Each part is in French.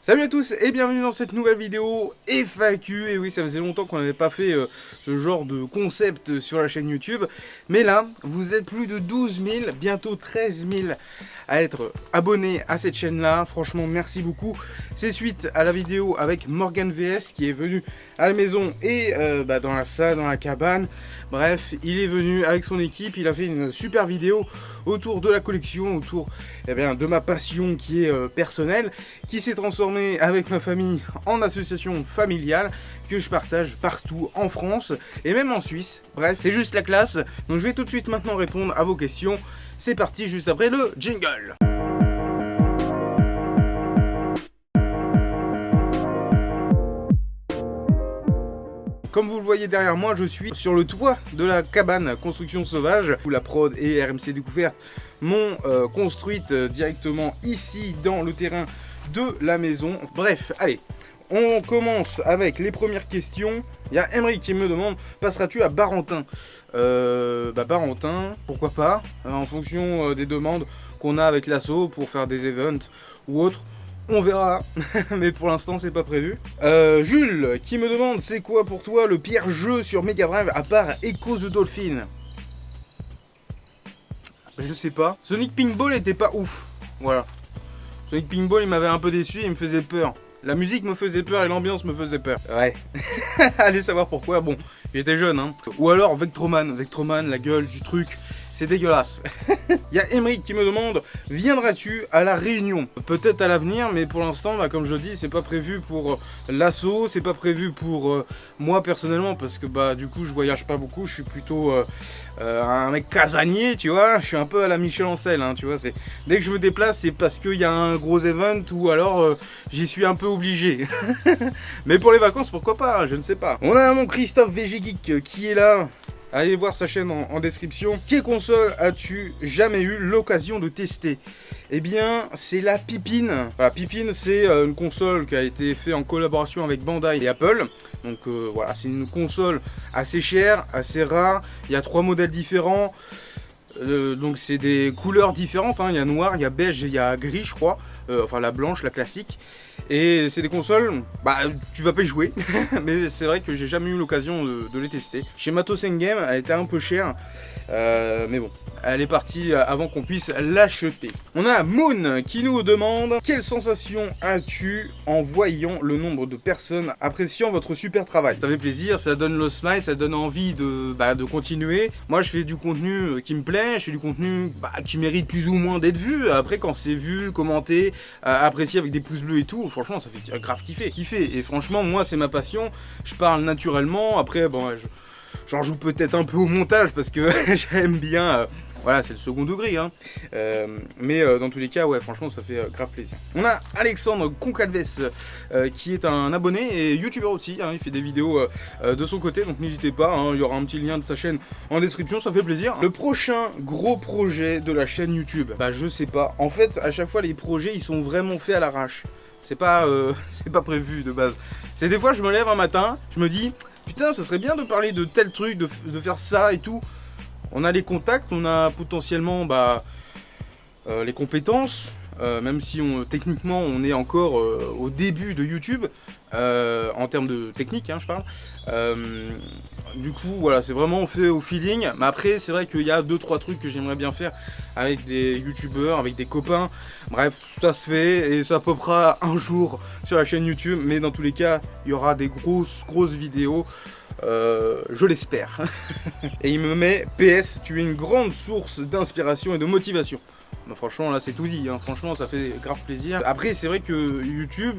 Salut à tous et bienvenue dans cette nouvelle vidéo FAQ. Et oui, ça faisait longtemps qu'on n'avait pas fait ce genre de concept sur la chaîne YouTube. Mais là, vous êtes plus de 12 000, bientôt 13 000 à être abonnés à cette chaîne-là. Franchement, merci beaucoup. C'est suite à la vidéo avec Morgan VS qui est venu à la maison et dans la salle, dans la cabane. Bref, il est venu avec son équipe, il a fait une super vidéo autour de la collection, autour de ma passion qui est personnelle, qui s'est transformée avec ma famille en association familiale que je partage partout en France et même en Suisse. Bref, c'est juste la classe. Donc je vais tout de suite maintenant répondre à vos questions. C'est parti juste après le jingle. Comme vous le voyez derrière moi, je suis sur le toit de la cabane Construction Sauvage où la prod et RMC Découverte m'ont construite directement ici dans le terrain de la maison. Bref, allez, on commence avec les premières questions. Il y a Emery qui me demande, passeras-tu à Barentin? Barentin, pourquoi pas, en fonction des demandes qu'on a avec l'asso pour faire des events ou autres. On verra, mais pour l'instant c'est pas prévu. Jules qui me demande, c'est quoi pour toi le pire jeu sur Mega Drive à part Echo the Dolphin? Je sais pas. Sonic Pinball était pas ouf, voilà. Sonic Pinball il m'avait un peu déçu, il me faisait peur. La musique me faisait peur et l'ambiance me faisait peur. Ouais. Allez savoir pourquoi, bon, j'étais jeune hein. Ou alors Vectroman, la gueule du truc. C'est dégueulasse. Il y a Emery qui me demande, viendras-tu à la Réunion? Peut-être à l'avenir, mais pour l'instant, comme je dis, c'est pas prévu pour l'assaut, c'est pas prévu pour moi personnellement, parce que du coup je voyage pas beaucoup, je suis plutôt un mec casanier, tu vois, je suis un peu à la Michel Ancel, hein, tu vois, c'est dès que je me déplace, c'est parce qu'il y a un gros event ou alors j'y suis un peu obligé. Mais pour les vacances, pourquoi pas, je ne sais pas. On a mon Christophe VG Geek qui est là. Allez voir sa chaîne en description. Quelle console as-tu jamais eu l'occasion de tester? Eh bien, c'est la Pipine. Voilà, Pipine, c'est une console qui a été faite en collaboration avec Bandai et Apple. Donc voilà, c'est une console assez chère, assez rare. Il y a 3 modèles différents. Donc c'est des couleurs différentes, hein. Il y a noir, il y a beige et il y a gris je crois, enfin la blanche, la classique. Et c'est des consoles, tu vas pas y jouer, mais c'est vrai que j'ai jamais eu l'occasion de les tester. Chez Matos Game, elle était un peu chère, mais bon, elle est partie avant qu'on puisse l'acheter. On a Moon qui nous demande, quelle sensation as-tu en voyant le nombre de personnes appréciant votre super travail? Ça fait plaisir, ça donne le smile, ça donne envie de continuer. Moi je fais du contenu qui me plaît, je fais du contenu qui mérite plus ou moins d'être vu. Après quand c'est vu, commenté, apprécié avec des pouces bleus et tout, franchement ça fait grave kiffer. Et franchement moi c'est ma passion, je parle naturellement. Après j'en joue peut-être un peu au montage parce que j'aime bien, voilà c'est le second degré hein. Mais dans tous les cas ouais franchement ça fait grave plaisir. On a Alexandre Concalves qui est un abonné et youtubeur aussi hein, il fait des vidéos de son côté donc n'hésitez pas hein, il y aura un petit lien de sa chaîne en description, ça fait plaisir. Le prochain gros projet de la chaîne YouTube, je sais pas, en fait à chaque fois les projets ils sont vraiment faits à l'arrache. C'est pas prévu de base. C'est des fois je me lève un matin, je me dis putain ce serait bien de parler de tel truc, de faire ça et tout. On a les contacts, on a potentiellement les compétences, même si techniquement on est encore au début de YouTube, en termes de technique hein, je parle. Du coup voilà c'est vraiment fait au feeling, mais après c'est vrai qu'il y a 2-3 trucs que j'aimerais bien faire avec des youtubeurs, avec des copains. Bref ça se fait et ça popera un jour sur la chaîne YouTube, mais dans tous les cas il y aura des grosses vidéos. Je l'espère. Et il me met PS, tu es une grande source d'inspiration et de motivation. Franchement là c'est tout dit hein. Franchement ça fait grave plaisir. Après c'est vrai que YouTube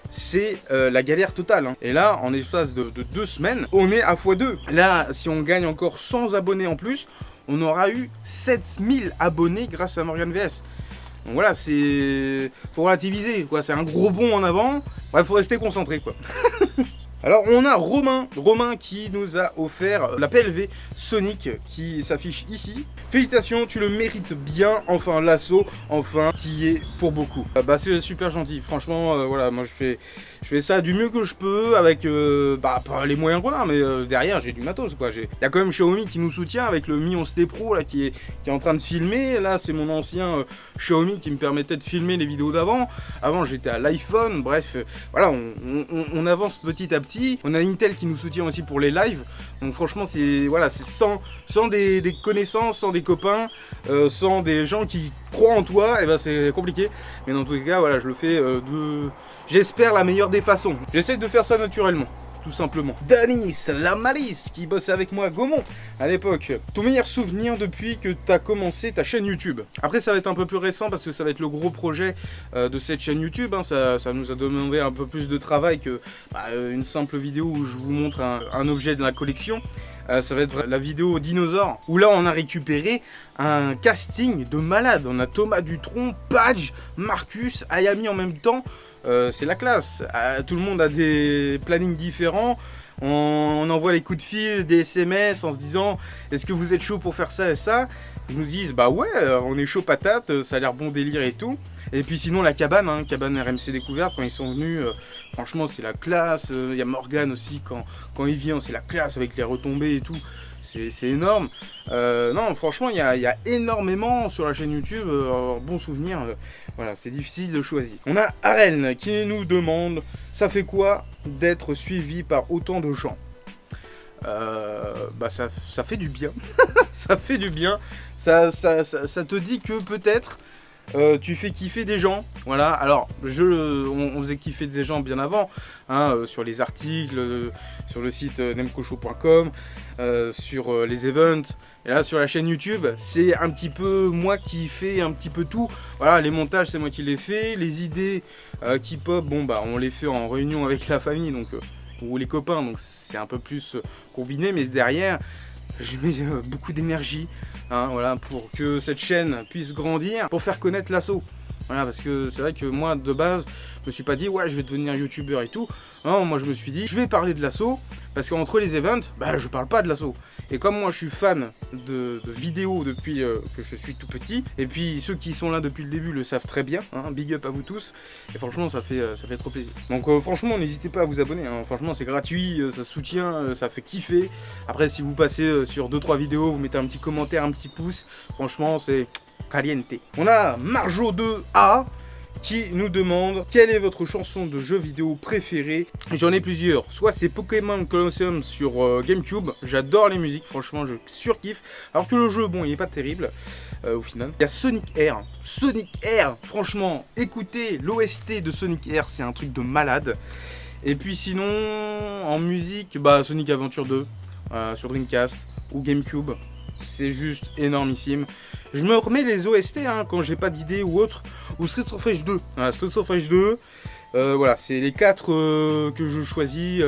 c'est la galère totale hein. Et là en espace de 2 semaines on est à x2. Là si on gagne encore 100 abonnés en plus, on aura eu 7000 abonnés grâce à Morgan VS. Donc voilà, faut relativiser quoi, c'est un gros bond en avant. Bref, faut rester concentré quoi. Alors on a Romain qui nous a offert la PLV Sonic qui s'affiche ici. Félicitations, tu le mérites bien, enfin l'assaut, enfin t'y es pour beaucoup. Bah c'est super gentil, franchement voilà, moi je fais ça du mieux que je peux avec pas les moyens qu'on a, mais derrière j'ai du matos quoi. Il y a quand même Xiaomi qui nous soutient avec le Mi 11T Pro là qui est en train de filmer. Là c'est mon ancien Xiaomi qui me permettait de filmer les vidéos d'avant. Avant j'étais à l'iPhone, bref, voilà, on avance petit à petit. On a Intel qui nous soutient aussi pour les lives. Donc franchement c'est voilà, c'est sans des connaissances, sans des copains, sans des gens qui croient en toi, et ben c'est compliqué. Mais dans tous les cas voilà, je le fais j'espère la meilleure des façons. J'essaie de faire ça naturellement, tout simplement. Danis, la malice, qui bossait avec moi à Gaumont à l'époque. Ton meilleur souvenir depuis que tu as commencé ta chaîne YouTube? Après, ça va être un peu plus récent parce que ça va être le gros projet de cette chaîne YouTube. Hein. Ça nous a demandé un peu plus de travail que une simple vidéo où je vous montre un objet de la collection. Ça va être la vidéo dinosaure où là on a récupéré un casting de malade. On a Thomas Dutronc, Page, Marcus, Ayami en même temps. C'est la classe. Tout le monde a des plannings différents. On envoie les coups de fil, des SMS en se disant est-ce que vous êtes chaud pour faire ça et ça? Ils nous disent bah ouais, on est chaud patate, ça a l'air bon délire et tout. Et puis sinon la cabane, cabane RMC Découverte, quand ils sont venus, franchement c'est la classe. Il y a Morgan aussi quand il vient, c'est la classe avec les retombées et tout. C'est énorme. Non, franchement, il y a énormément sur la chaîne YouTube. Bon souvenir. Voilà, c'est difficile de choisir. On a Aren qui nous demande ça fait quoi d'être suivi par autant de gens? Ça fait du bien. Ça fait du bien. Ça te dit que peut-être tu fais kiffer des gens, voilà. Alors on faisait kiffer des gens bien avant, sur les articles, sur le site nemcocho.com, sur les events. Et là sur la chaîne YouTube, c'est un petit peu moi qui fais un petit peu tout. Voilà, les montages c'est moi qui les fais, les idées qui pop, on les fait en réunion avec la famille, donc ou les copains, donc c'est un peu plus combiné, mais derrière je mets beaucoup d'énergie, voilà, pour que cette chaîne puisse grandir, pour faire connaître l'assaut. Voilà, parce que c'est vrai que moi, de base, je me suis pas dit, ouais, je vais devenir youtubeur et tout. Non, moi, je me suis dit, je vais parler de l'assaut, parce qu'entre les events, je parle pas de l'assaut. Et comme moi, je suis fan de vidéos depuis que je suis tout petit, et puis ceux qui sont là depuis le début le savent très bien, big up à vous tous, et franchement, ça fait trop plaisir. Donc, franchement, n'hésitez pas à vous abonner, franchement, c'est gratuit, ça soutient, ça fait kiffer. Après, si vous passez sur 2-3 vidéos, vous mettez un petit commentaire, un petit pouce, franchement, c'est caliente. On a Marjo2A qui nous demande quelle est votre chanson de jeu vidéo préférée. J'en ai plusieurs, soit c'est Pokémon Colosseum sur Gamecube, j'adore les musiques, franchement je surkiffe, alors que le jeu, bon, il n'est pas terrible au final. Il y a Sonic Air, franchement, écoutez l'OST de Sonic Air, c'est un truc de malade. Et puis sinon, en musique, Sonic Adventure 2 sur Dreamcast ou Gamecube. C'est juste énormissime. Je me remets les OST quand j'ai pas d'idée ou autre. Ou Streets of Rage 2. Streets of Rage 2. Voilà, c'est les 4 que je choisis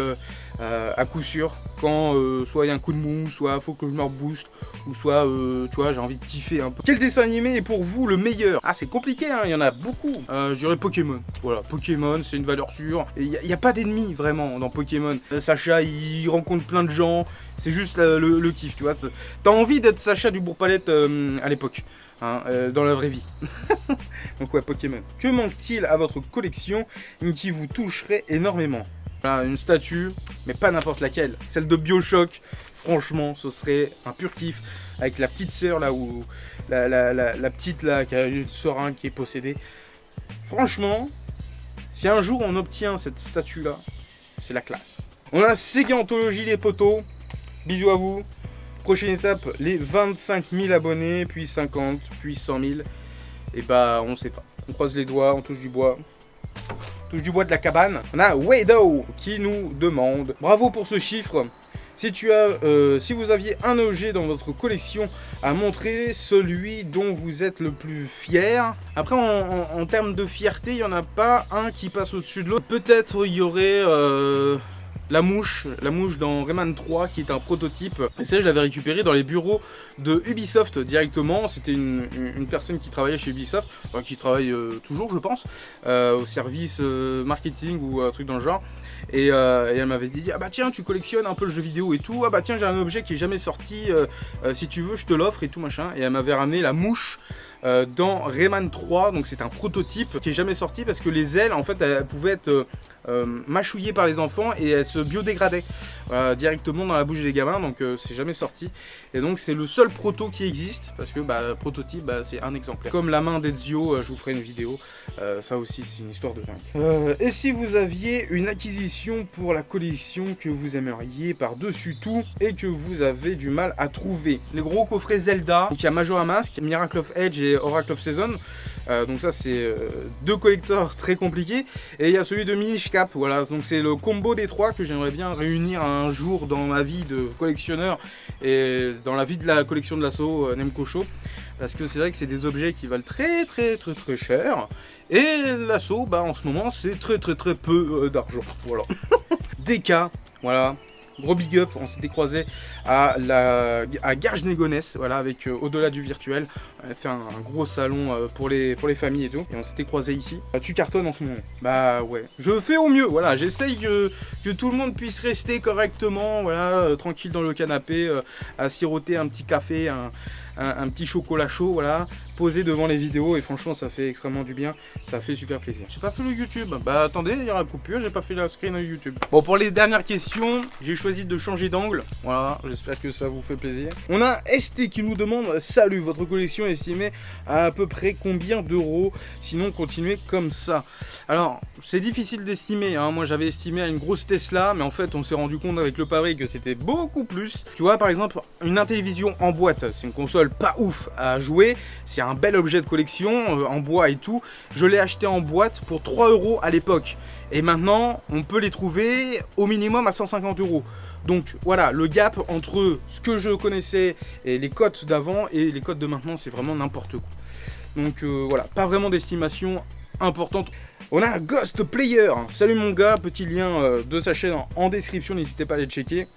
à coup sûr. Quand soit il y a un coup de mou, soit faut que je me rebooste, ou soit tu vois, j'ai envie de kiffer un peu. Quel dessin animé est pour vous le meilleur? C'est compliqué, il y en a beaucoup. Je dirais Pokémon. Voilà, Pokémon, c'est une valeur sûre. Il n'y a pas d'ennemis vraiment dans Pokémon. Sacha, il rencontre plein de gens. C'est juste le kiff, tu vois. T'as envie d'être Sacha du Bourg-Palette à l'époque. Dans la vraie vie. Donc ouais, Pokémon. Que manque-t-il à votre collection qui vous toucherait énormément? Voilà, une statue, mais pas n'importe laquelle. Celle de BioShock, franchement, ce serait un pur kiff. Avec la petite sœur là, ou la petite là, qui a une sœur qui est possédée. Franchement, si un jour on obtient cette statue là, c'est la classe. On a Sega Anthologie les potos. Bisous à vous. Prochaine étape, les 25 000 abonnés, puis 50, puis 100 000. Et on sait pas. On croise les doigts, on touche du bois. Touche du bois de la cabane. On a Wado qui nous demande bravo pour ce chiffre. Si vous aviez un objet dans votre collection à montrer, celui dont vous êtes le plus fier. Après, en termes de fierté, il n'y en a pas un qui passe au-dessus de l'autre. Peut-être il y aurait la mouche dans Rayman 3 qui est un prototype. Et ça, je l'avais récupéré dans les bureaux de Ubisoft directement. C'était une personne qui travaillait chez Ubisoft, enfin, qui travaille toujours, je pense, au service marketing ou un truc dans le genre. Et elle m'avait dit, ah bah tiens, tu collectionnes un peu le jeu vidéo et tout, ah bah tiens, j'ai un objet qui est jamais sorti, si tu veux je te l'offre et tout machin. Et elle m'avait ramené la mouche dans Rayman 3, donc c'est un prototype qui est jamais sorti parce que les ailes en fait elles pouvaient être mâchouillées par les enfants et elles se biodégradaient directement dans la bouche des gamins, donc c'est jamais sorti. Et donc c'est le seul proto qui existe parce que prototype c'est un exemplaire. Comme la main d'Ezio, je vous ferai une vidéo, ça aussi c'est une histoire de dingue. Et si vous aviez une acquisition pour la collection que vous aimeriez par-dessus tout et que vous avez du mal à trouver? Les gros coffrets Zelda, donc il y a Majora Mask, Miracle of Edge et Oracle of Season, donc ça c'est deux collecteurs très compliqués. Et il y a celui de Minish Cap, voilà, donc c'est le combo des trois que j'aimerais bien réunir un jour dans ma vie de collectionneur et dans la vie de la collection de l'assaut Nemco Show, parce que c'est vrai que c'est des objets qui valent très cher, et l'assaut en ce moment c'est très peu d'argent, voilà. DK, voilà. Gros big up, on s'était croisé à Garges-Négonesse, voilà, avec Au-delà du virtuel. On a fait un gros salon pour les familles et tout, et on s'était croisé ici. Tu cartonnes en ce moment? Bah ouais, je fais au mieux, voilà, j'essaye que tout le monde puisse rester correctement, voilà, tranquille dans le canapé, à siroter un petit café, un petit chocolat chaud, voilà, posé devant les vidéos, et franchement ça fait extrêmement du bien, ça fait super plaisir. J'ai pas fait le YouTube, bah attendez, il y aura une coupure, j'ai pas fait la screen YouTube. Bon, pour les dernières questions, j'ai choisi de changer d'angle, voilà, j'espère que ça vous fait plaisir. On a ST qui nous demande, salut, votre collection est estimée à peu près combien d'euros? Sinon continuez comme ça. Alors, c'est difficile d'estimer, hein. Moi j'avais estimé à une grosse Tesla, mais en fait on s'est rendu compte avec le pari que c'était beaucoup plus. Tu vois, par exemple, une Intellivision en boîte, c'est une console pas ouf à jouer, c'est un bel objet de collection en bois et tout. Je l'ai acheté en boîte pour 3 € à l'époque, et maintenant on peut les trouver au minimum à 150 €. Donc voilà, le gap entre ce que je connaissais et les cotes d'avant et les cotes de maintenant, c'est vraiment n'importe quoi. Donc voilà, pas vraiment d'estimation importante. On a Ghost Player, salut mon gars, petit lien de sa chaîne en description, n'hésitez pas à aller checker.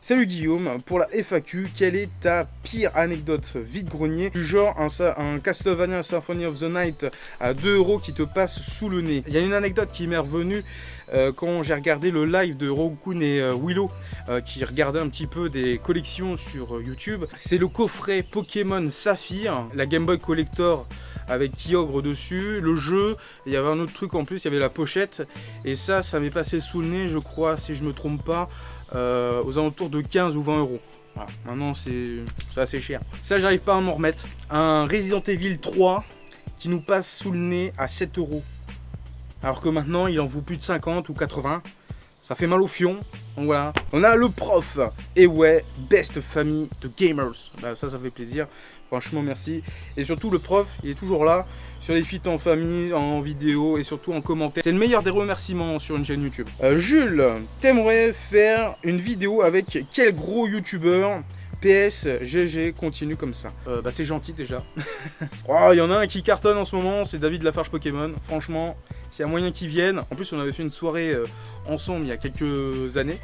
Salut Guillaume, pour la FAQ, quelle est ta pire anecdote vide-grenier du genre un Castlevania Symphony of the Night à 2 € qui te passe sous le nez? Il y a une anecdote qui m'est revenue quand j'ai regardé le live de Rogue-kun et Willow qui regardaient un petit peu des collections sur YouTube. C'est le coffret Pokémon Saphir, la Game Boy Collector avec Kyogre dessus, le jeu, il y avait un autre truc en plus, il y avait la pochette, et ça m'est passé sous le nez, je crois, si je me trompe pas, aux alentours de 15 ou 20 €. Voilà. Maintenant c'est assez cher. Ça j'arrive pas à m'en remettre. Un Resident Evil 3 qui nous passe sous le nez à 7 €. Alors que maintenant il en vaut plus de 50 ou 80. Ça fait mal au fion. Donc voilà. On a le prof. Et ouais, best famille de gamers. Bah ça fait plaisir. Franchement merci. Et surtout le prof, il est toujours là. Sur les feats en famille, en vidéo et surtout en commentaire. C'est le meilleur des remerciements sur une chaîne YouTube. Jules, t'aimerais faire une vidéo avec quel gros youtubeur? PS, GG, continue comme ça. Bah c'est gentil déjà. Oh, il y en a un qui cartonne en ce moment, c'est David Lafarge Pokémon. Franchement, s'il y a moyen qu'il vienne. En plus, on avait fait une soirée ensemble il y a quelques années.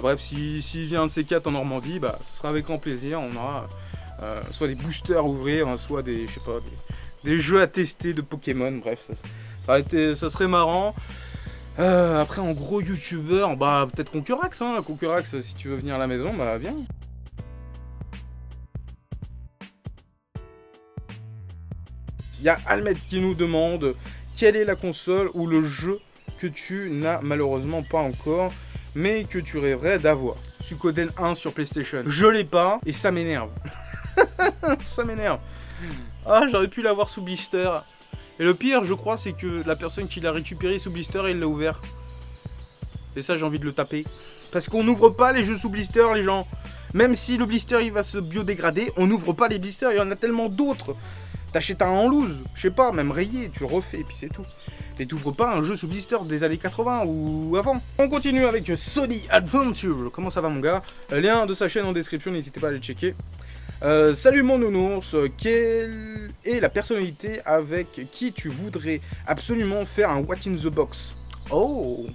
Bref, s'il vient un de ces quatre en Normandie, bah ce sera avec grand plaisir. On aura soit des boosters à ouvrir, hein, soit des, je sais pas, des jeux à tester de Pokémon. Bref, ça serait marrant. Après, en gros youtubeur, bah peut-être Concurax, hein. Concurax, si tu veux venir à la maison, bah viens. Il y a Almet qui nous demande quelle est la console ou le jeu que tu n'as malheureusement pas encore, mais que tu rêverais d'avoir. Suikoden 1 sur PlayStation. Je l'ai pas et ça m'énerve. Ça m'énerve. Ah, j'aurais pu l'avoir sous blister. Et le pire, je crois, c'est que la personne qui l'a récupéré sous blister, elle l'a ouvert. Et ça, j'ai envie de le taper. Parce qu'on n'ouvre pas les jeux sous blister, les gens. Même si le blister, il va se biodégrader, on n'ouvre pas les blisters. Il y en a tellement d'autres. T'achètes un en loose, je sais pas, même rayé, tu le refais et puis c'est tout. Mais t'ouvres pas un jeu sous blister des années 80 ou avant. On continue avec Sony Adventure. Comment ça va mon gars? Lien de sa chaîne en description, n'hésitez pas à aller checker. Salut mon nounours, quelle est la personnalité avec qui tu voudrais absolument faire un What in the Box? Oh,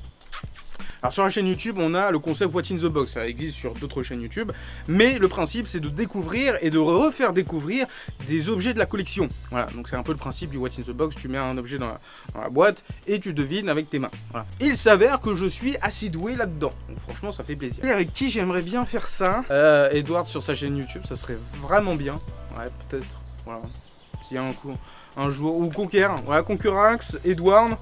Alors sur la chaîne YouTube, on a le concept What's in the Box, ça existe sur d'autres chaînes YouTube, mais le principe c'est de découvrir et de refaire découvrir des objets de la collection. Voilà, donc c'est un peu le principe du What's in the Box, tu mets un objet dans la boîte et tu devines avec tes mains. Voilà. Il s'avère que je suis assez doué là-dedans, donc franchement ça fait plaisir. Et avec qui j'aimerais bien faire ça, Edward sur sa chaîne YouTube, ça serait vraiment bien. Ouais, peut-être, voilà, s'il y a un jour, ou Conquer, voilà, Concurax, Edward.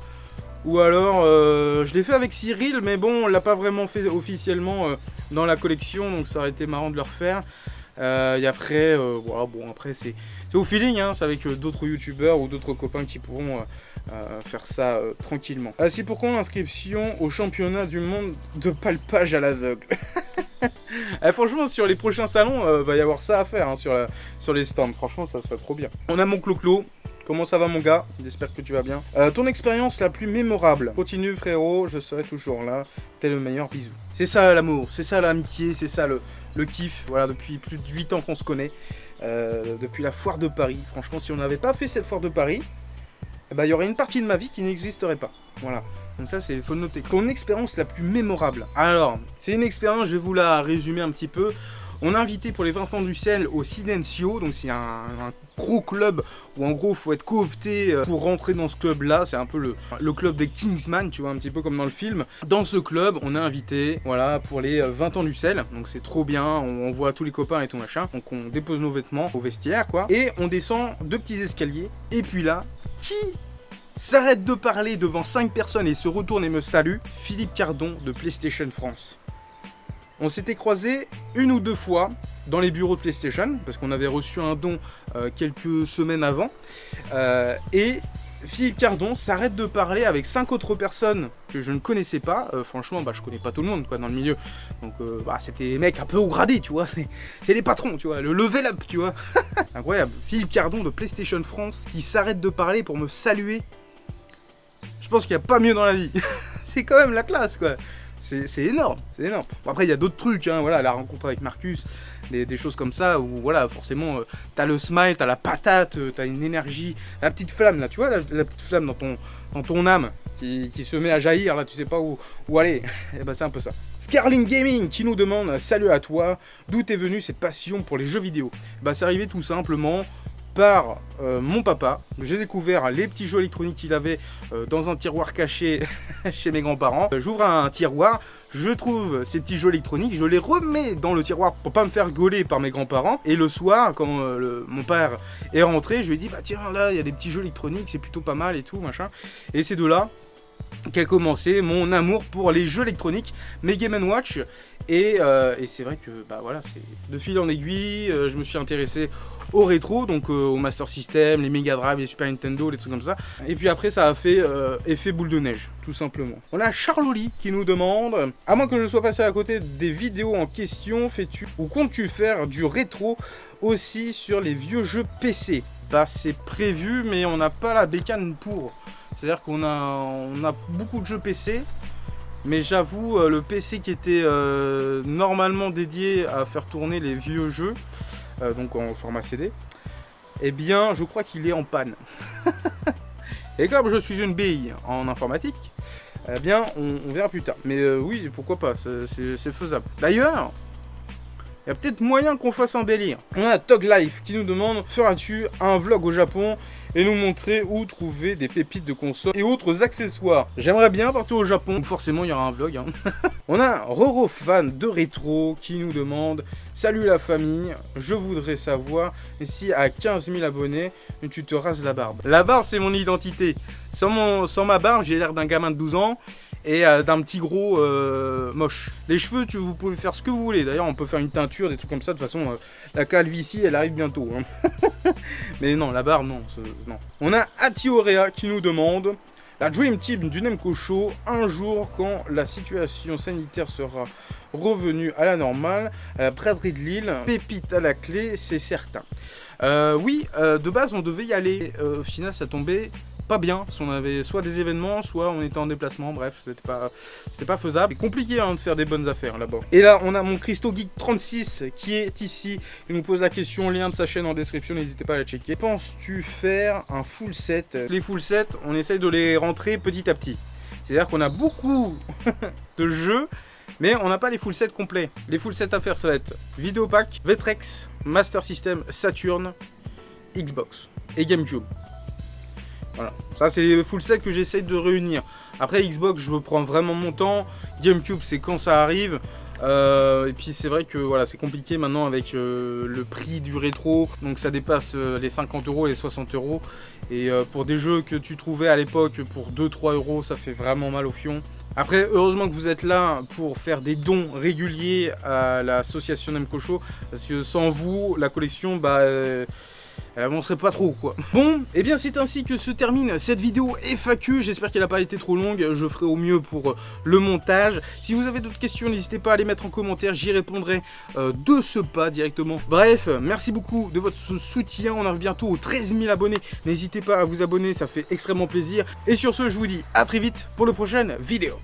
Ou alors, je l'ai fait avec Cyril, mais bon, on l'a pas vraiment fait officiellement dans la collection, donc ça aurait été marrant de le refaire. Et après, voilà, bon, après c'est au feeling, hein, c'est avec d'autres youtubeurs ou d'autres copains qui pourront faire ça tranquillement. C'est pourquoi l'inscription au championnat du monde de palpage à l'aveugle. Franchement, sur les prochains salons, va y avoir ça à faire hein, sur les stands. Franchement, ça serait trop bien. On a mon Clo-Clo. Comment ça va mon gars? J'espère que tu vas bien. Ton expérience la plus mémorable? Continue frérot, je serai toujours là. T'es le meilleur, bisous. C'est ça l'amour, c'est ça l'amitié, c'est ça le kiff. Voilà, depuis plus de 8 ans qu'on se connaît. Depuis la foire de Paris. Franchement, si on n'avait pas fait cette foire de Paris, il y aurait une partie de ma vie qui n'existerait pas. Voilà. Donc ça, faut le noter. Ton expérience la plus mémorable? Alors, c'est une expérience, je vais vous la résumer un petit peu. On a invité pour les 20 ans du sel au Silencio, donc c'est un gros club où en gros il faut être coopté pour rentrer dans ce club là, c'est un peu le club des Kingsman, tu vois, un petit peu comme dans le film. Dans ce club, on est invité, voilà, pour les 20 ans du sel, donc c'est trop bien, on voit tous les copains et tout machin, donc on dépose nos vêtements au vestiaire quoi, et on descend 2 petits escaliers, et puis là, qui s'arrête de parler devant 5 personnes et se retourne et me salue? Philippe Cardon de PlayStation France. On s'était croisés 1 ou 2 fois dans les bureaux de PlayStation, parce qu'on avait reçu un don quelques semaines avant. Et Philippe Cardon s'arrête de parler avec 5 autres personnes que je ne connaissais pas. Franchement, je connais pas tout le monde quoi, dans le milieu. Donc c'était des mecs un peu haut gradés, tu vois. C'est les patrons, tu vois, le level up, tu vois. Incroyable. Philippe Cardon de PlayStation France qui s'arrête de parler pour me saluer. Je pense qu'il n'y a pas mieux dans la vie. C'est quand même la classe, quoi. C'est énorme, c'est énorme. Bon, après, il y a d'autres trucs, hein, voilà, la rencontre avec Marcus, des choses comme ça, où voilà, forcément, t'as le smile, t'as la patate, t'as une énergie, la petite flamme, là, tu vois, la petite flamme dans ton âme, qui se met à jaillir, là, tu sais pas où aller. Et c'est un peu ça. Scarling Gaming qui nous demande, salut à toi, d'où t'es venue cette passion pour les jeux vidéo? C'est arrivé tout simplement par mon papa. J'ai découvert les petits jeux électroniques qu'il avait dans un tiroir caché chez mes grands-parents. J'ouvre un tiroir, je trouve ces petits jeux électroniques, je les remets dans le tiroir pour pas me faire gauler par mes grands-parents. Et le soir, quand mon père est rentré, je lui ai dit tiens là il y a des petits jeux électroniques, c'est plutôt pas mal et tout machin. Et c'est de là qu'a commencé mon amour pour les jeux électroniques, mes Game & Watch. Et c'est vrai que voilà, c'est de fil en aiguille, je me suis intéressé au rétro, donc au Master System, les Mega Drive, les Super Nintendo, les trucs comme ça. Et puis après ça a fait effet boule de neige, tout simplement. On a Charloli qui nous demande, à moins que je sois passé à côté des vidéos en question, fais-tu ou comptes-tu faire du rétro aussi sur les vieux jeux PC? C'est prévu, mais on n'a pas la bécane pour. C'est-à-dire qu'on a beaucoup de jeux PC, mais j'avoue, le PC qui était normalement dédié à faire tourner les vieux jeux, donc en format CD, eh bien, je crois qu'il est en panne. Et comme je suis une bille en informatique, eh bien, on verra plus tard. Mais oui, pourquoi pas, c'est faisable. D'ailleurs, il y a peut-être moyen qu'on fasse un délire. On a Tog Life qui nous demande, feras-tu un vlog au Japon et nous montrer où trouver des pépites de console et autres accessoires? J'aimerais bien partir au Japon, donc forcément il y aura un vlog. Hein. On a Roro fan de rétro qui nous demande, salut la famille, je voudrais savoir si à 15 000 abonnés tu te rases la barbe. La barbe c'est mon identité. Sans ma barbe j'ai l'air d'un gamin de 12 ans. Et d'un petit gros moche. Les cheveux, vous pouvez faire ce que vous voulez. D'ailleurs, on peut faire une teinture, des trucs comme ça. De toute façon, la calvitie, elle arrive bientôt. Hein. Mais non, la barbe, non, non. On a Atiorea qui nous demande, la Dream Team du Nemco Show, un jour quand la situation sanitaire sera revenue à la normale, braderie de Lille, pépite à la clé, c'est certain. Oui, de base, on devait y aller. Au final, ça tombait pas bien, si on avait soit des événements, soit on était en déplacement, bref, c'était pas faisable. C'est compliqué de faire des bonnes affaires là-bas. Et là, on a mon Christo Geek 36 qui est ici. Il nous pose la question, lien de sa chaîne en description, n'hésitez pas à la checker. Penses-tu faire un full set? Les full sets, on essaye de les rentrer petit à petit. C'est-à-dire qu'on a beaucoup de jeux, mais on n'a pas les full sets complets. Les full sets à faire, ça va être Videopack, Vectrex, Master System, Saturn, Xbox et GameCube. Voilà, ça c'est les full sets que j'essaye de réunir. Après Xbox, je prends vraiment mon temps. GameCube, c'est quand ça arrive. Et puis c'est vrai que voilà, c'est compliqué maintenant avec le prix du rétro, donc ça dépasse les 50 € et les 60 €. Et pour des jeux que tu trouvais à l'époque pour 2-3 €, ça fait vraiment mal au fion. Après, heureusement que vous êtes là pour faire des dons réguliers à l'association Nemco Show, parce que sans vous, la collection, elle avancerait pas trop quoi. Bon, et bien c'est ainsi que se termine cette vidéo FAQ. J'espère qu'elle n'a pas été trop longue. Je ferai au mieux pour le montage. Si vous avez d'autres questions, n'hésitez pas à les mettre en commentaire. J'y répondrai de ce pas directement. Bref, merci beaucoup de votre soutien. On arrive bientôt aux 13 000 abonnés. N'hésitez pas à vous abonner, ça fait extrêmement plaisir. Et sur ce, je vous dis à très vite pour la prochaine vidéo.